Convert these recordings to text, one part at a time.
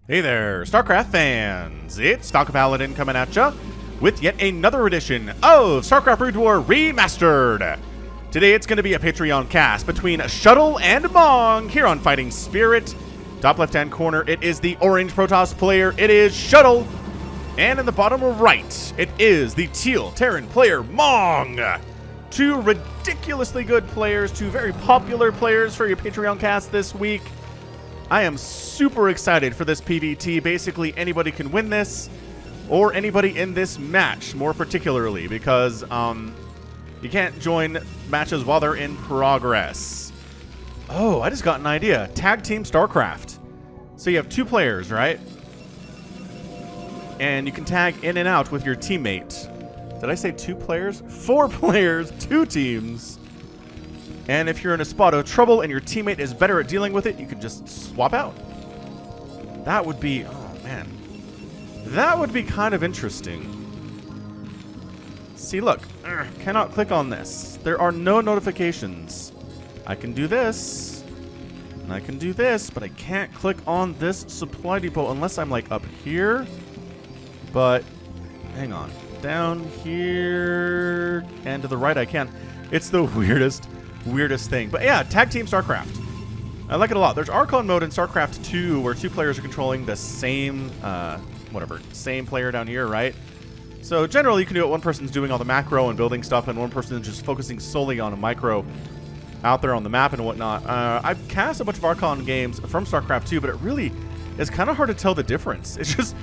Hey there, StarCraft fans! It's Falcon Paladin coming at ya with yet another edition of StarCraft Brood War Remastered! Today it's going to be a Patreon cast between Shuttle and Mong here on Fighting Spirit. Top left-hand corner, it is the orange Protoss player, it is Shuttle. And in the bottom right, it is the teal Terran player, Mong! Two ridiculously good players, two very popular players for your Patreon cast this week. I am super excited for this PvT. Basically, anybody can win this, or anybody in this match, more particularly, because you can't join matches while they're in progress. Oh, I just got an idea. Tag Team StarCraft. So you have two players, right? And you can tag in and out with your teammate. Did I say two players? 4 players, 2 teams. And if you're in a spot of trouble and your teammate is better at dealing with it, you can just swap out. That would be, oh man. That would be kind of interesting. See, look, cannot click on this. There are no notifications. I can do this, and I can do this, but I can't click on this supply depot unless I'm like up here. But, hang on. Down here, and to the right I can. It's the weirdest thing. But yeah, Tag Team StarCraft. I like it a lot. There's Archon mode in StarCraft 2 where 2 players are controlling the same, same player down here, right? So generally you can do it. One person's doing all the macro and building stuff, and one person is just focusing solely on a micro out there on the map and whatnot. I've cast a bunch of Archon games from StarCraft 2, but it really is kind of hard to tell the difference. It's just,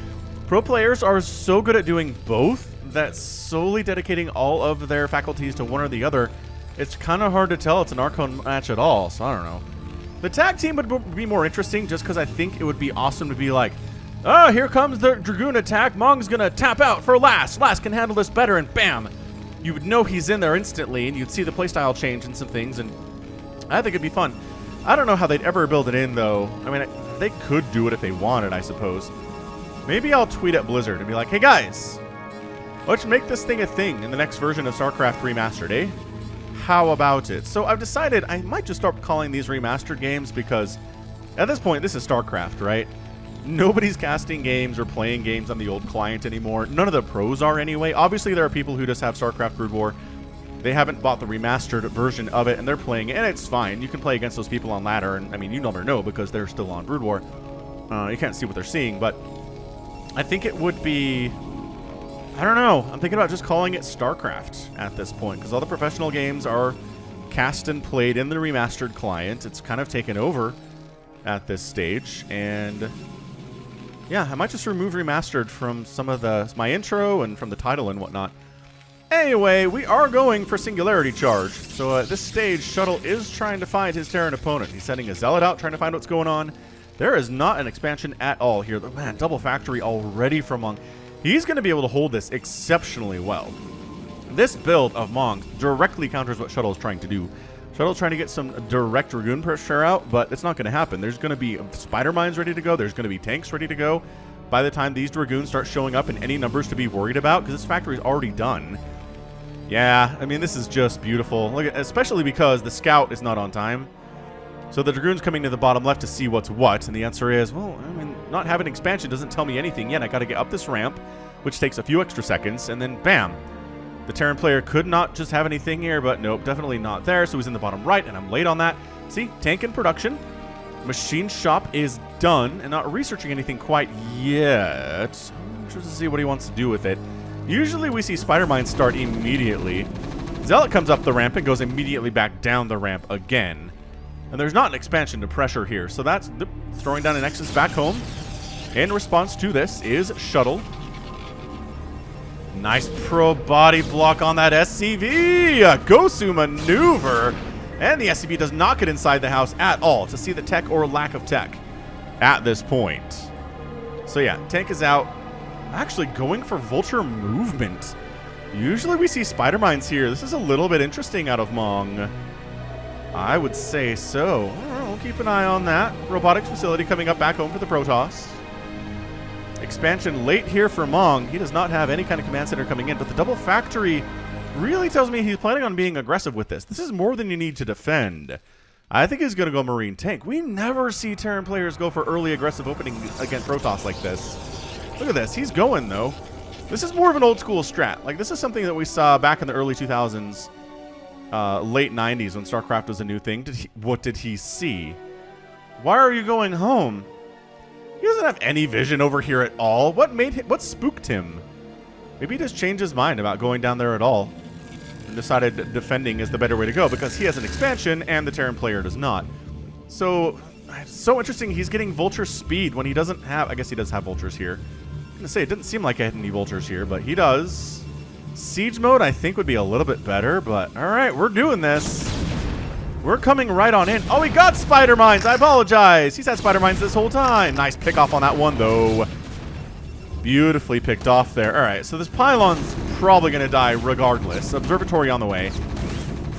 pro players are so good at doing both that solely dedicating all of their faculties to one or the other, it's kind of hard to tell it's an Archon match at all, so I don't know. The tag team would be more interesting just because I think it would be awesome to be like, oh, here comes the Dragoon attack. Mong's going to tap out for Last. Last can handle this better, and bam. You would know he's in there instantly, and you'd see the playstyle change and some things, and I think it'd be fun. I don't know how they'd ever build it in, though. I mean, they could do it if they wanted, I suppose. Maybe I'll tweet at Blizzard and be like, hey, guys, let's make this thing a thing in the next version of StarCraft Remastered, eh? How about it? So I've decided I might just start calling these remastered games because at this point, this is StarCraft, right? Nobody's casting games or playing games on the old client anymore. None of the pros are anyway. Obviously, there are people who just have StarCraft Brood War. They haven't bought the remastered version of it, and they're playing it, and it's fine. You can play against those people on ladder, and I mean, you never know because they're still on Brood War. You can't see what they're seeing, but I think it would be... I don't know. I'm thinking about just calling it StarCraft at this point, because all the professional games are cast and played in the remastered client. It's kind of taken over at this stage, and yeah, I might just remove remastered from some of my intro and from the title and whatnot. Anyway, we are going for Singularity Charge. So at this stage, Shuttle is trying to find his Terran opponent. He's sending a Zealot out, trying to find what's going on. There is not an expansion at all here. Man, double factory already from Mong. He's going to be able to hold this exceptionally well. This build of Mong directly counters what Shuttle is trying to do. Shuttle's trying to get some direct Dragoon pressure out, but it's not going to happen. There's going to be Spider Mines ready to go. There's going to be tanks ready to go by the time these Dragoons start showing up in any numbers to be worried about, because this factory is already done. Yeah, I mean, this is just beautiful. Look, especially because the Scout is not on time. So the Dragoon's coming to the bottom left to see what's what, and the answer is, well, I mean, not having expansion doesn't tell me anything yet. I got to get up this ramp, which takes a few extra seconds, and then bam. The Terran player could not just have anything here, but nope, definitely not there. So he's in the bottom right, and I'm late on that. See, tank in production. Machine shop is done, and not researching anything quite yet. Just to see what he wants to do with it. Usually we see Spider Mine start immediately. Zealot comes up the ramp and goes immediately back down the ramp again. And there's not an expansion to pressure here, so that's throwing down an Nexus back home. In response to this is Shuttle. Nice pro body block on that SCV. A Gosu maneuver. And the SCV does not get inside the house at all to see the tech or lack of tech at this point. So yeah, tank is out. Actually going for Vulture movement. Usually we see Spider Mines here. This is a little bit interesting out of Mong. I would say so. We'll keep an eye on that. Robotics facility coming up back home for the Protoss. Expansion late here for Mong. He does not have any kind of command center coming in, but the double factory really tells me he's planning on being aggressive with this. This is more than you need to defend. I think he's going to go Marine tank. We never see Terran players go for early aggressive opening against Protoss like this. Look at this. He's going, though. This is more of an old school strat. Like, this is something that we saw back in the early 2000s, late 90s when StarCraft was a new thing. What did he see? Why are you going home? He doesn't have any vision over here at all. What spooked him? Maybe he just changed his mind about going down there at all and decided defending is the better way to go because he has an expansion and the Terran player does not. So, it's so interesting. He's getting vulture speed when he doesn't have... I guess he does have vultures here. I'm going to say it didn't seem like I had any vultures here, but he does. Siege mode, I think, would be a little bit better, but all right, we're doing this. We're coming right on in. Oh, he got spider mines. I apologize. He's had spider mines this whole time. Nice pick off on that one, though. Beautifully picked off there. All right, so this pylon's probably going to die regardless. Observatory on the way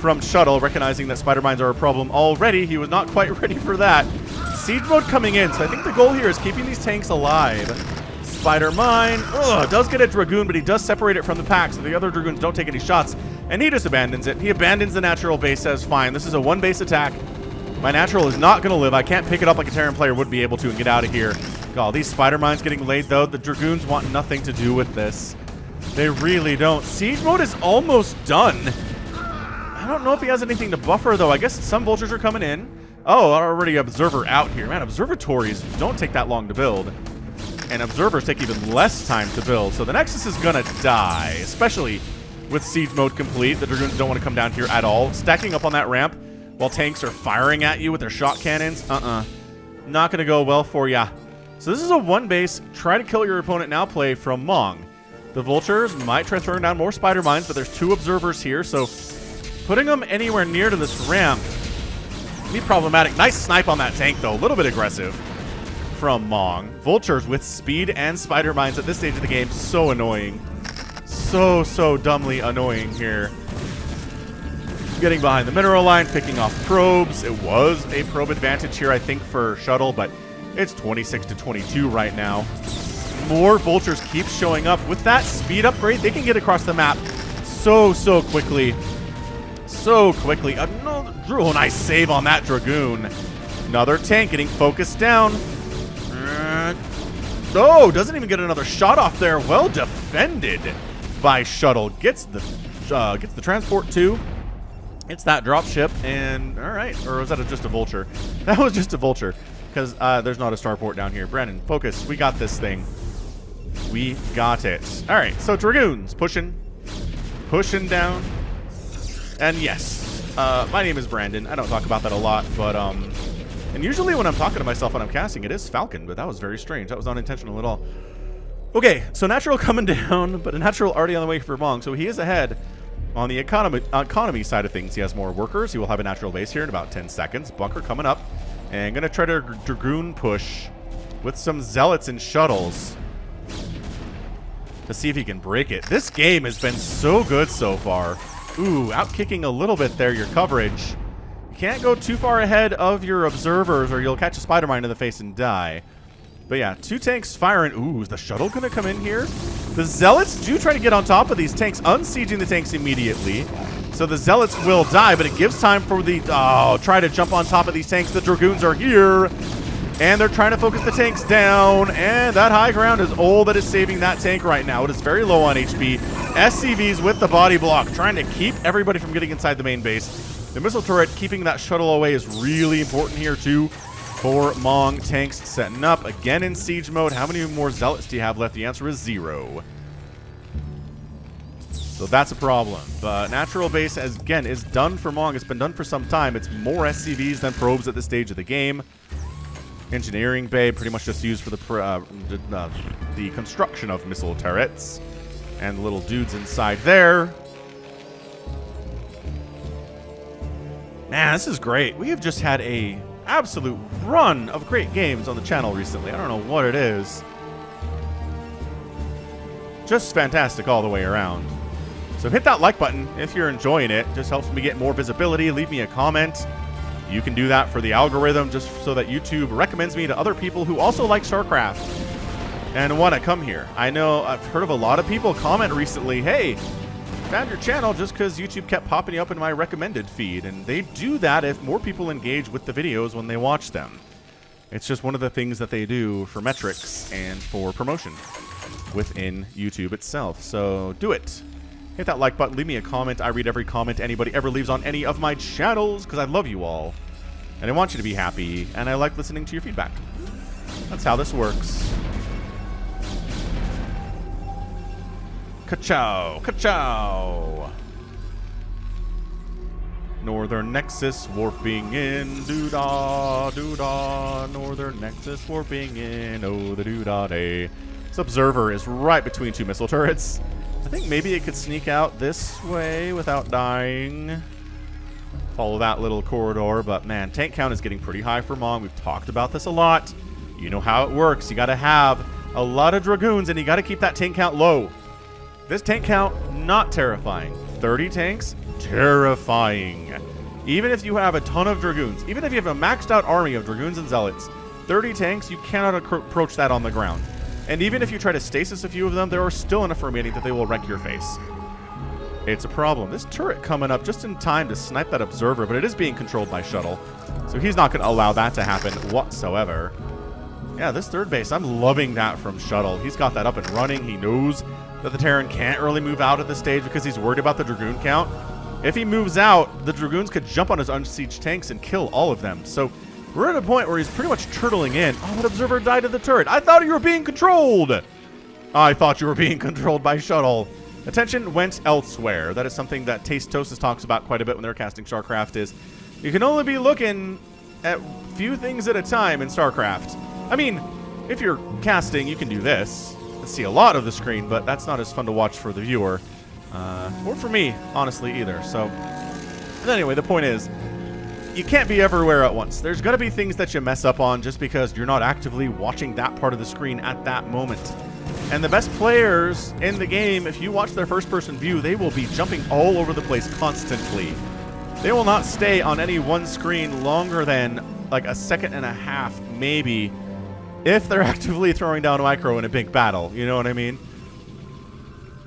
from Shuttle, recognizing that spider mines are a problem already. He was not quite ready for that. Siege mode coming in, so I think the goal here is keeping these tanks alive. Spider mine. Ugh, does get a Dragoon, but he does separate it from the pack, so the other Dragoons don't take any shots. And he just abandons it. He abandons the natural base, says, fine, this is a one-base attack. My natural is not going to live. I can't pick it up like a Terran player would be able to and get out of here. God, these spider mines getting laid, though. The Dragoons want nothing to do with this. They really don't. Siege mode is almost done. I don't know if he has anything to buffer, though. I guess some vultures are coming in. Oh, already Observer out here. Man, observatories don't take that long to build. And observers take even less time to build. So the Nexus is going to die, especially with siege mode complete. The Dragoons don't want to come down here at all. Stacking up on that ramp while tanks are firing at you with their shot cannons. Not going to go well for ya. So this is a one base, try to kill your opponent now play from Mong. The vultures might try throwing down more spider mines, but there's two observers here, so putting them anywhere near to this ramp can be problematic. Nice snipe on that tank, though. A little bit aggressive from Mong. Vultures with speed and spider mines at this stage of the game. So annoying. So dumbly annoying here. Getting behind the mineral line, picking off probes. It was a probe advantage here, I think, for Shuttle, but it's 26 to 22 right now. More vultures keep showing up. With that speed upgrade, they can get across the map so quickly. So quickly. Oh, nice save on that Dragoon. Another tank getting focused down. Oh, doesn't even get another shot off there. Well defended by Shuttle. Gets the transport too. It's that drop ship, and all right. Or was that just a vulture? That was just a vulture, because there's not a starport down here. Brandon, focus. We got this thing. We got it. All right, so Dragoons pushing down. And yes, my name is Brandon. I don't talk about that a lot, but and usually when I'm talking to myself when I'm casting, it is Falcon, but that was very strange. That was not intentional at all. Okay, so natural coming down, but a natural already on the way for Mong, so he is ahead. On the economy side of things, he has more workers. He will have a natural base here in about 10 seconds. Bunker coming up. And going to try to Dragoon push with some Zealots and Shuttles to see if he can break it. This game has been so good so far. Ooh, outkicking a little bit there, your coverage. You can't go too far ahead of your observers or you'll catch a spider mine in the face and die. But yeah, two tanks firing. Ooh, is the Shuttle going to come in here? The Zealots do try to get on top of these tanks, unsieging the tanks immediately. So the Zealots will die, but it gives time for the... Oh, try to jump on top of these tanks. The Dragoons are here. And they're trying to focus the tanks down. And that high ground is all that is saving that tank right now. It is very low on HP. SCVs with the body block, trying to keep everybody from getting inside the main base. The missile turret keeping that Shuttle away is really important here, too. For Mong, tanks setting up again in siege mode. How many more Zealots do you have left? The answer is 0. So that's a problem. But natural base, as again, is done for Mong. It's been done for some time. It's more SCVs than probes at this stage of the game. Engineering bay pretty much just used for the construction of missile turrets and the little dudes inside there. Man, this is great. We have just had a absolute run of great games on the channel recently. I don't know what it is. Just fantastic all the way around. So hit that like button if you're enjoying it. Just helps me get more visibility. Leave me a comment. You can do that for the algorithm just so that YouTube recommends me to other people who also like StarCraft and want to come here. I know I've heard of a lot of people comment recently, hey, found your channel just because YouTube kept popping you up in my recommended feed, and they do that if more people engage with the videos when they watch them. It's just one of the things that they do for metrics and for promotion within YouTube itself. So do it. Hit that like button, leave me a comment. I read every comment anybody ever leaves on any of my channels because I love you all. And I want you to be happy, and I like listening to your feedback. That's how this works. Ka-chow! Ka-chow! Northern Nexus warping in, doo-dah, doo-dah. Northern Nexus warping in, oh the doo-dah day. This observer is right between two missile turrets. I think maybe it could sneak out this way without dying. Follow that little corridor, but man, tank count is getting pretty high for Mong. We've talked about this a lot. You know how it works. You gotta have a lot of Dragoons, and you gotta keep that tank count low. This tank count, not terrifying. 30 tanks, terrifying. Even if you have a ton of Dragoons, even if you have a maxed out army of Dragoons and Zealots, 30 tanks, you cannot approach that on the ground. And even if you try to stasis a few of them, there are still enough remaining that they will wreck your face. It's a problem. This turret coming up just in time to snipe that observer, but it is being controlled by Shuttle. So he's not going to allow that to happen whatsoever. Yeah, this third base, I'm loving that from Shuttle. He's got that up and running. He knows that the Terran can't really move out at this stage because he's worried about the Dragoon count. If he moves out, the Dragoons could jump on his unsieged tanks and kill all of them. So we're at a point where he's pretty much turtling in. Oh, that observer died to the turret. I thought you were being controlled. I thought you were being controlled by Shuttle. Attention went elsewhere. That is something that Tastosis talks about quite a bit when they're casting StarCraft is you can only be looking at few things at a time in StarCraft. I mean, if you're casting, you can do this. See a lot of the screen, but that's not as fun to watch for the viewer. Or for me, honestly, either. So, anyway, the point is, you can't be everywhere at once. There's going to be things that you mess up on just because you're not actively watching that part of the screen at that moment. And the best players in the game, if you watch their first-person view, they will be jumping all over the place constantly. They will not stay on any one screen longer than like a second and a half, maybe, if they're actively throwing down micro in a big battle. You know what I mean?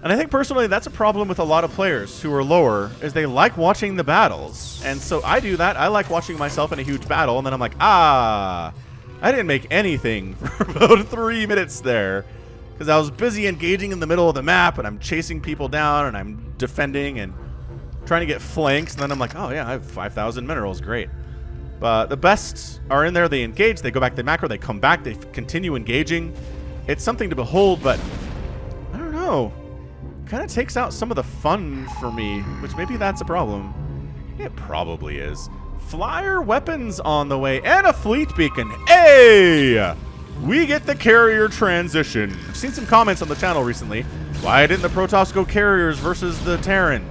And I think personally that's a problem with a lot of players who are lower, is they like watching the battles. And so I do that. I like watching myself in a huge battle, and then I'm like, I didn't make anything for about 3 minutes there. Because I was busy engaging in the middle of the map, and I'm chasing people down, and I'm defending and trying to get flanks, and then I'm like, oh yeah, I have 5,000 minerals, great. But the best are in there, they engage, they go back to the macro, they come back, they continue engaging. It's something to behold, but I don't know. Kind of takes out some of the fun for me, which maybe that's a problem. It probably is. Flyer weapons on the way, and a fleet beacon. Hey! We get the carrier transition. I've seen some comments on the channel recently. Why didn't the Protoss go carriers versus the Terran?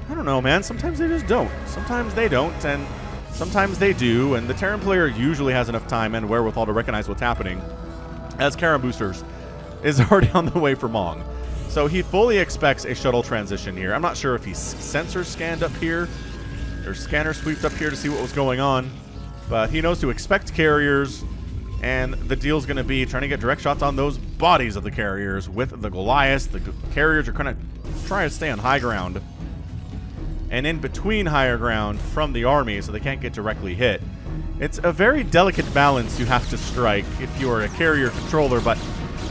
I don't know, man. Sometimes they just don't. Sometimes they don't, and sometimes they do. And the Terran player usually has enough time and wherewithal to recognize what's happening, as Karen Boosters is already on the way for Mong. So he fully expects a shuttle transition here. I'm not sure if he's sensor scanned up here or scanner sweeped up here to see what was going on, but he knows to expect carriers. And the deal's going to be trying to get direct shots on those bodies of the carriers with the Goliaths. The carriers are kind of trying to stay on high ground and in between higher ground from the army so they can't get directly hit. It's a very delicate balance you have to strike if you are a carrier controller, but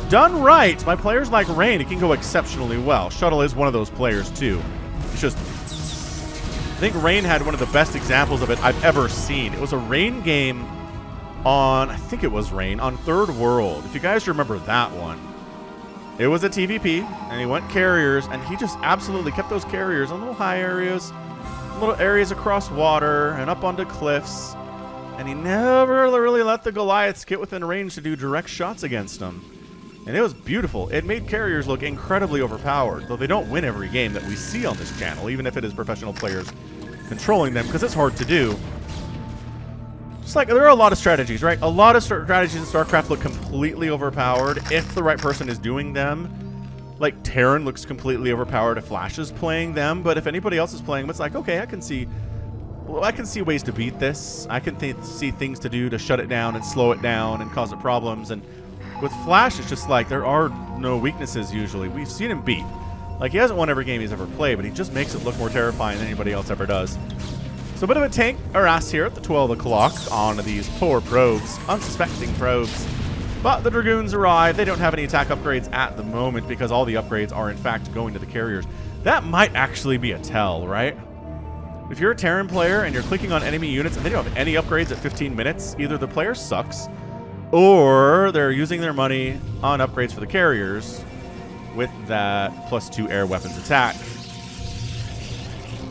done right by players like Rain, it can go exceptionally well. Shuttle is one of those players too. It's just, I think Rain had one of the best examples of it I've ever seen. It was a Rain game on, I think it was Rain, on Third World. If you guys remember that one. It was a TVP, and he went carriers, and he just absolutely kept those carriers on little high areas, little areas across water, and up onto cliffs. And he never really let the Goliaths get within range to do direct shots against them. And it was beautiful. It made carriers look incredibly overpowered, though they don't win every game that we see on this channel, even if it is professional players controlling them, because it's hard to do. Just like, there are a lot of strategies, right? A lot of strategies in StarCraft look completely overpowered if the right person is doing them. Like, Terran looks completely overpowered if Flash is playing them, but if anybody else is playing them, it's like, okay, I can see ways to beat this. I can see things to do to shut it down and slow it down and cause it problems. And with Flash, it's just like, there are no weaknesses usually. We've seen him beat Like, he hasn't won every game he's ever played, but he just makes it look more terrifying than anybody else ever does. So a bit of a tank harass here at the 12 o'clock on these poor probes, unsuspecting probes. But the Dragoons arrive. They don't have any attack upgrades at the moment because all the upgrades are in fact going to the carriers. That might actually be a tell, right? If you're a Terran player and you're clicking on enemy units and they don't have any upgrades at 15 minutes, either the player sucks or they're using their money on upgrades for the carriers with that +2 air weapons attack.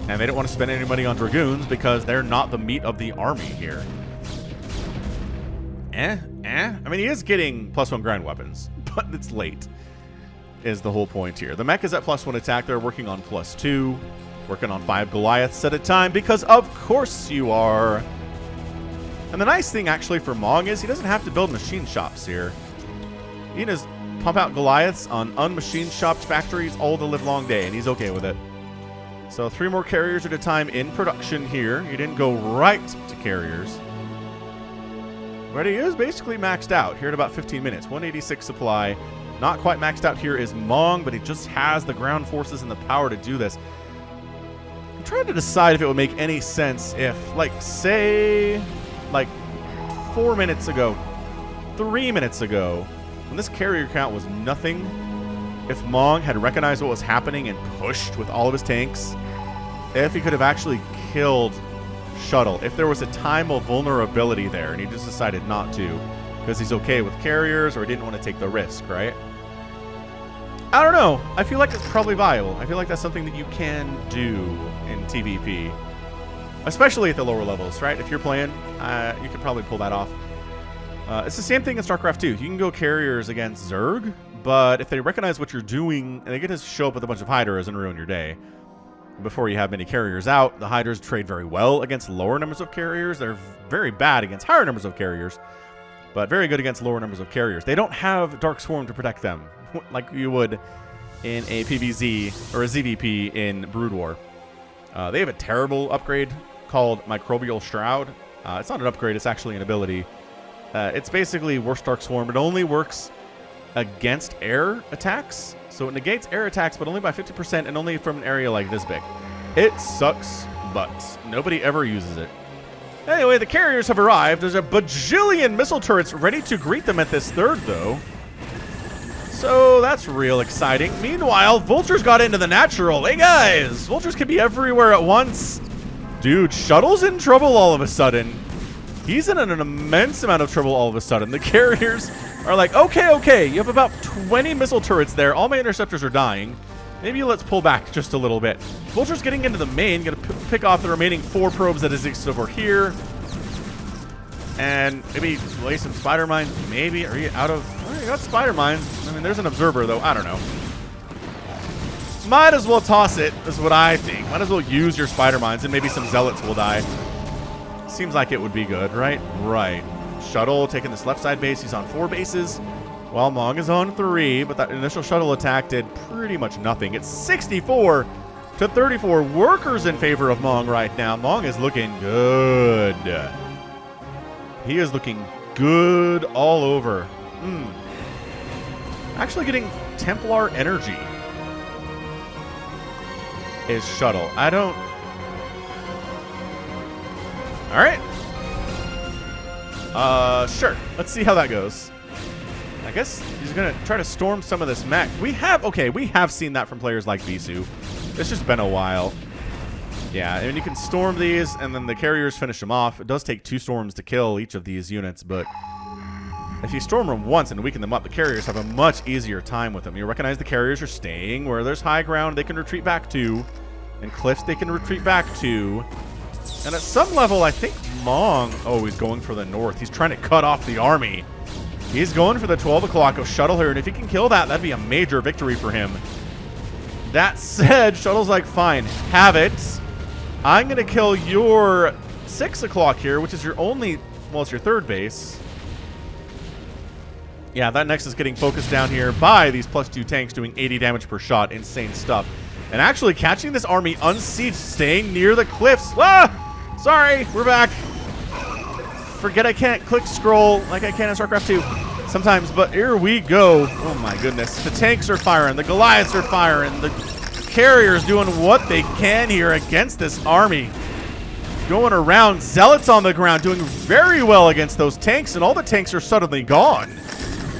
And they don't want to spend any money on Dragoons because they're not the meat of the army here. I mean, he is getting +1 ground weapons, but it's late, is the whole point here. The mech is at +1 attack. They're working on +2, working on 5 Goliaths at a time, because of course you are. And the nice thing, actually, for Mong is he doesn't have to build machine shops here. He can just pump out Goliaths on unmachine shopped factories all the livelong day, and he's okay with it. So 3 more carriers at a time in production here. He didn't go right to carriers. But he is basically maxed out here at about 15 minutes. 186 supply. Not quite maxed out here is Mong, but he just has the ground forces and the power to do this. I'm trying to decide if it would make any sense if, like, say, like 4 minutes ago, 3 minutes ago, when this carrier count was nothing, if Mong had recognized what was happening and pushed with all of his tanks, if he could have actually killed Shuttle, if there was a time of vulnerability there and he just decided not to because he's okay with carriers or he didn't want to take the risk, right? I don't know. I feel like it's probably viable. I feel like that's something that you can do in TVP, especially at the lower levels, right? If you're playing, you could probably pull that off. It's the same thing in StarCraft 2. You can go carriers against Zerg, but if they recognize what you're doing, and they get to show up with a bunch of Hydras and ruin your day. Before you have many carriers out, the Hydras trade very well against lower numbers of carriers. They're very bad against higher numbers of carriers, but very good against lower numbers of carriers. They don't have Dark Swarm to protect them, like you would in a PvZ or a ZVP in Brood War. They have a terrible upgrade called Microbial Shroud. It's not an upgrade, it's actually an ability. It's basically worse Dark Swarm. It only works against air attacks. So it negates air attacks, but only by 50% and only from an area like this big. It sucks, but nobody ever uses it. Anyway, the carriers have arrived. There's a bajillion missile turrets ready to greet them at this third, though. So that's real exciting. Meanwhile, Vultures got into the natural. Hey, guys! Vultures can be everywhere at once. Dude, Shuttle's in trouble all of a sudden. He's in an immense amount of trouble all of a sudden. The carriers are like, okay, you have about 20 missile turrets there. All my interceptors are dying. Maybe let's pull back just a little bit. Vulture's getting into the main. Gonna pick off the remaining 4 probes that exist over here. And maybe lay some spider mines. Maybe. Are you out of... Oh, you got spider mines. I mean, there's an observer, though. I don't know. Might as well toss it, is what I think. Might as well use your spider mines, and maybe some zealots will die. Seems like it would be good, right? Right. Shuttle taking this left side base. He's on 4 bases, while Mong is on 3. But that initial shuttle attack did pretty much nothing. It's 64 to 34 workers in favor of Mong right now. Mong is looking good. He is looking good all over. Actually getting Templar energy is Shuttle. I don't... All right. Sure. Let's see how that goes. I guess he's going to try to storm some of this mech. We have seen that from players like Bisu. It's just been a while. Yeah, and you can storm these, and then the carriers finish them off. It does take 2 storms to kill each of these units, but if you storm them once and weaken them up, the carriers have a much easier time with them. You recognize the carriers are staying where there's high ground they can retreat back to, and cliffs they can retreat back to. And at some level, I think Mong... Oh, he's going for the north. He's trying to cut off the army. He's going for the 12 o'clock of Shuttle here, and if he can kill that, that'd be a major victory for him. That said, Shuttle's like, fine, have it. I'm going to kill your 6 o'clock here, which is your only... Well, it's your 3rd base. Yeah, that next is getting focused down here by these +2 tanks doing 80 damage per shot. Insane stuff. And actually catching this army unsieged, staying near the cliffs. Ah! Sorry, we're back. Forget I can't click scroll like I can in StarCraft 2 sometimes, but here we go. Oh my goodness. The tanks are firing. The Goliaths are firing. The carriers doing what they can here against this army. Going around, Zealots on the ground, doing very well against those tanks, and all the tanks are suddenly gone.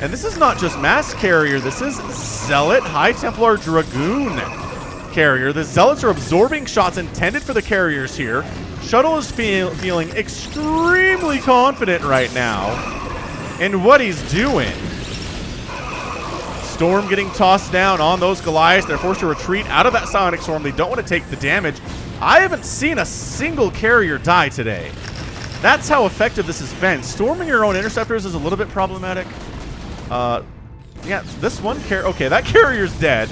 And this is not just mass carrier, this is Zealot High Templar Dragoon carrier. The Zealots are absorbing shots intended for the carriers here. Shuttle is feeling extremely confident right now in what he's doing. Storm getting tossed down on those Goliaths. They're forced to retreat out of that Psionic Storm. They don't want to take the damage. I haven't seen a single carrier die today. That's how effective this has been. Storming your own interceptors is a little bit problematic. Yeah, this one carrier... Okay, that carrier's dead.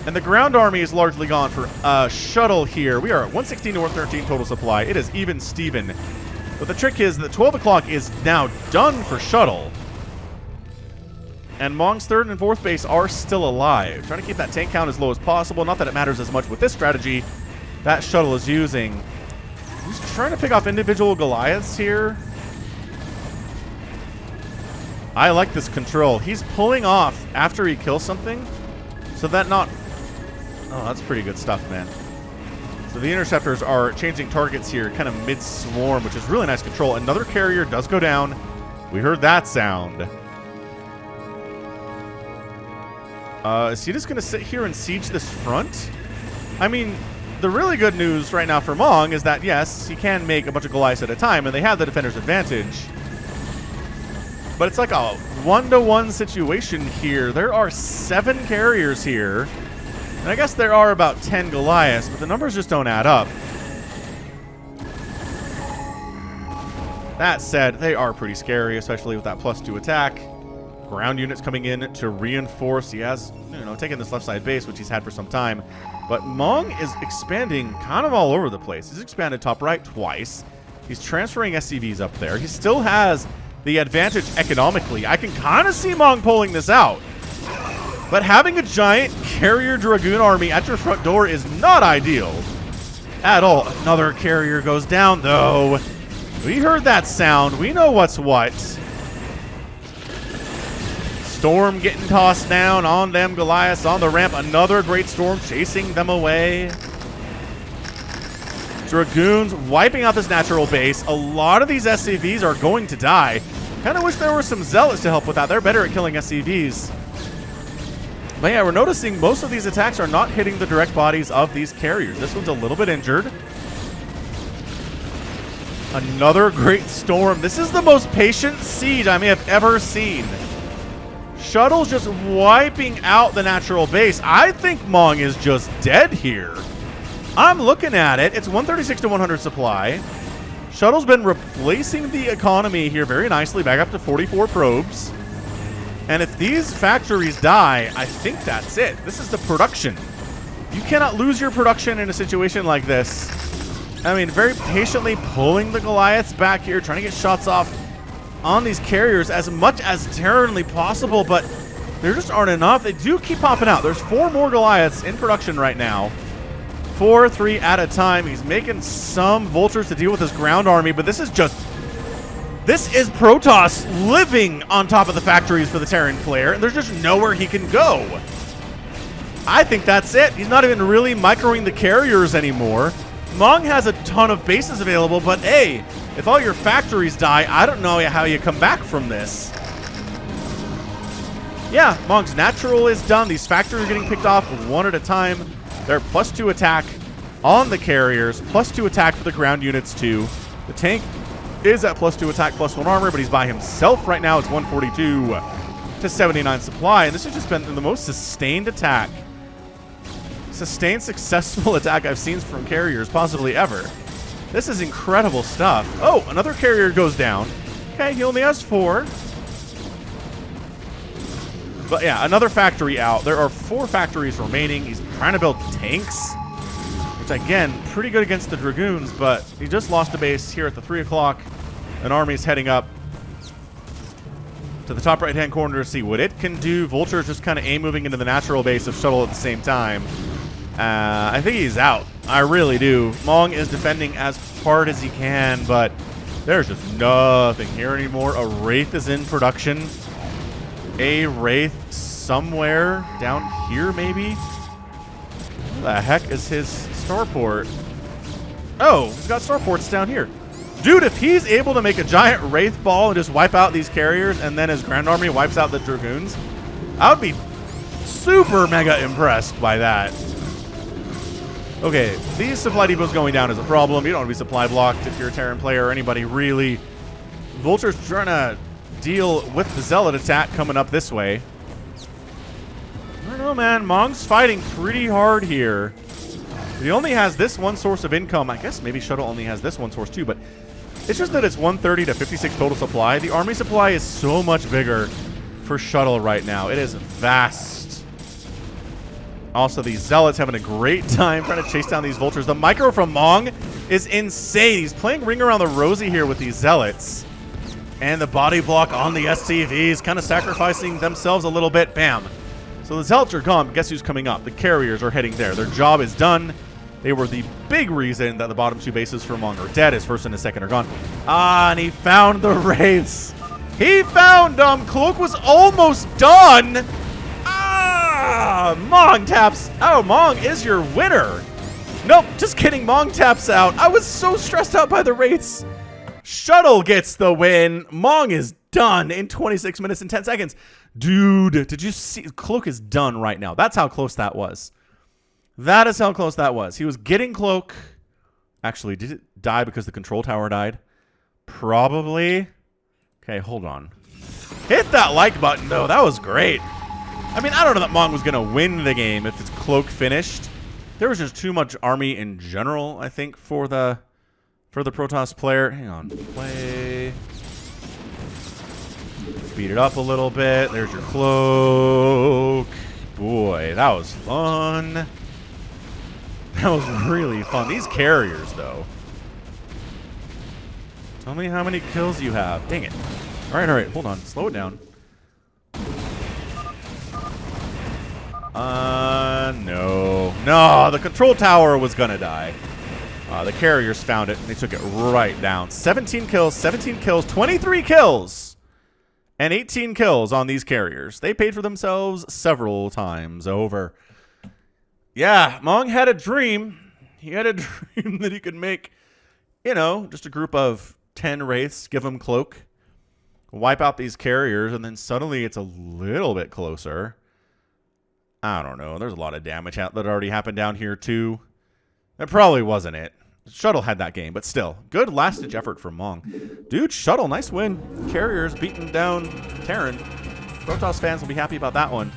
And the ground army is largely gone for Shuttle here. We are at 116 to 113 total supply. It is even Steven. But the trick is that 12 o'clock is now done for Shuttle. And Mong's 3rd and 4th base are still alive. Trying to keep that tank count as low as possible. Not that it matters as much with this strategy that Shuttle is using. He's trying to pick off individual Goliaths here. I like this control. He's pulling off after he kills something. So that not... Oh, that's pretty good stuff, man. So the interceptors are changing targets here kind of mid-swarm, which is really nice control. Another carrier does go down. We heard that sound. Is he just going to sit here and siege this front? I mean, the really good news right now for Mong is that, yes, he can make a bunch of Goliaths at a time, and they have the defender's advantage. But it's like a 1-to-1 situation here. There are 7 carriers here. And I guess there are about 10 Goliaths, but the numbers just don't add up. That said, they are pretty scary, especially with that +2 attack. Ground units coming in to reinforce. He has, you know, taken this left side base, which he's had for some time. But Mong is expanding kind of all over the place. He's expanded top right twice. He's transferring SCVs up there. He still has the advantage economically. I can kind of see Mong pulling this out. But having a giant carrier Dragoon army at your front door is not ideal at all. Another carrier goes down, though. We heard that sound. We know what's what. Storm getting tossed down on them Goliaths on the ramp. Another great storm chasing them away. Dragoons wiping out this natural base. A lot of these SCVs are going to die. Kind of wish there were some Zealots to help with that. They're better at killing SCVs. But yeah, we're noticing most of these attacks are not hitting the direct bodies of these carriers. This one's a little bit injured. Another great storm. This is the most patient siege I may have ever seen. Shuttle's just wiping out the natural base. I think Mong is just dead here. I'm looking at it. It's 136 to 100 supply. Shuttle's been replacing the economy here very nicely, back up to 44 probes. And if these factories die, I think that's it. This is the production. You cannot lose your production in a situation like this. I mean, very patiently pulling the Goliaths back here, trying to get shots off on these carriers as much as Terranly possible, but there just aren't enough. They do keep popping out. There's 4 more Goliaths in production right now. 4, 3 at a time. He's making some vultures to deal with his ground army, but this is Protoss living on top of the factories for the Terran player, and there's just nowhere he can go. I think that's it. He's not even really microing the carriers anymore. Mong has a ton of bases available, but hey, if all your factories die, I don't know how you come back from this. Yeah, Mong's natural is done. These factories are getting picked off one at a time. They're +2 attack on the carriers, +2 attack for the ground units too. The tank is at +2 attack, +1 armor, but he's by himself right now. It's 142 to 79 supply, and this has just been the most sustained attack. Sustained successful attack I've seen from carriers possibly ever. This is incredible stuff. Oh, another carrier goes down. Okay, he only has 4. But yeah, another factory out. There are 4 factories remaining. He's trying to build tanks, which again, pretty good against the Dragoons, but he just lost a base here at the 3 o'clock. An army's heading up to the top right-hand corner to see what it can do. Vulture's just kind of moving into the natural base of Shuttle at the same time. I think he's out. I really do. Mong is defending as hard as he can, but there's just nothing here anymore. A Wraith is in production. A Wraith somewhere down here, maybe? Where the heck is his starport? Oh, he's got starports down here. Dude, if he's able to make a giant Wraith ball and just wipe out these carriers, and then his Grand Army wipes out the Dragoons, I would be super mega impressed by that. Okay, these supply depots going down is a problem. You don't want to be supply blocked if you're a Terran player or anybody really. Vulture's trying to deal with the Zealot attack coming up this way. I don't know, man. Mong's fighting pretty hard here. He only has this one source of income. I guess maybe Shuttle only has this one source too, but it's just that it's 130 to 56 total supply. The army supply is so much bigger for Shuttle right now. It is vast. Also, these Zealots having a great time trying to chase down these Vultures. The micro from Mong is insane. He's playing Ring Around the Rosie here with these Zealots. And the body block on the SCVs, kind of sacrificing themselves a little bit. Bam. So the Zealots are gone, but guess who's coming up? The carriers are heading there. Their job is done. They were the big reason that the bottom two bases for Mong are dead. His first and his second are gone. Ah, and he found the Wraiths. He found them. Cloak was almost done. Ah, Mong taps. Oh, Mong is your winner. Nope, just kidding. Mong taps out. I was so stressed out by the Wraiths. Shuttle gets the win. Mong is done in 26 minutes and 10 seconds. Dude, did you see? Cloak is done right now. That's how close that was. That is how close that was. He was getting Cloak. Actually, did it die because the control tower died? Probably. Okay, hold on. Hit that like button, though. That was great. I mean, I don't know that Mong was going to win the game if his Cloak finished. There was just too much army in general, I think, for the Protoss player. Hang on. Play. Speed it up a little bit. There's your Cloak. Boy, that was fun. That was really fun. These carriers, though. Tell me how many kills you have. Dang it. All right. Hold on. Slow it down. No. No, the control tower was going to die. The carriers found it, and they took it right down. 17 kills, 23 kills, and 18 kills on these carriers. They paid for themselves several times over. Yeah, Mong had a dream. He had a dream that he could make, you know, just a group of 10 Wraiths, give them Cloak, wipe out these carriers, and then suddenly it's a little bit closer. I don't know. There's a lot of damage that already happened down here, too. That probably wasn't it. Shuttle had that game, but still. Good last-ditch effort from Mong. Dude, Shuttle, nice win. Carriers beating down Terran. Protoss fans will be happy about that one.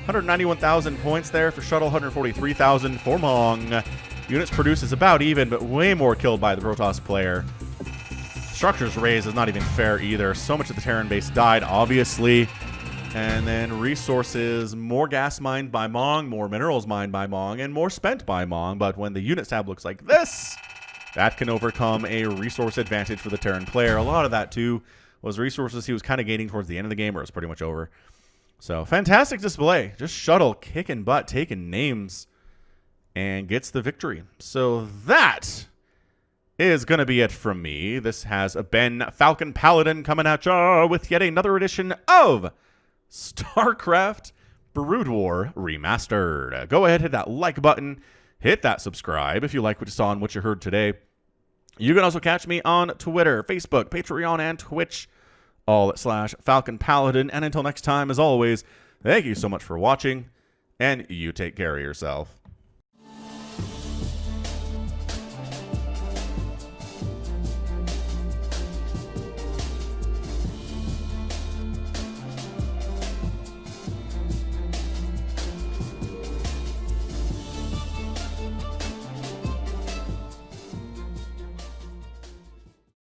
191,000 points there for Shuttle, 143,000 for Mong. Units produced is about even, but way more killed by the Protoss player. Structures raised is not even fair either. So much of the Terran base died, obviously. And then resources, more gas mined by Mong, more minerals mined by Mong, and more spent by Mong. But when the unit tab looks like this, that can overcome a resource advantage for the Terran player. A lot of that, too, was resources he was kind of gaining towards the end of the game, where it was pretty much over. So, fantastic display. Just Shuttle kicking butt, taking names, and gets the victory. So that is going to be it from me. This has been Falcon Paladin coming at ya with yet another edition of StarCraft Brood War Remastered. Go ahead, hit that like button, hit that subscribe if you like what you saw and what you heard today. You can also catch me on Twitter, Facebook, Patreon, and Twitch, all at /Falcon Paladin. And until next time, as always, thank you so much for watching, and you take care of yourself.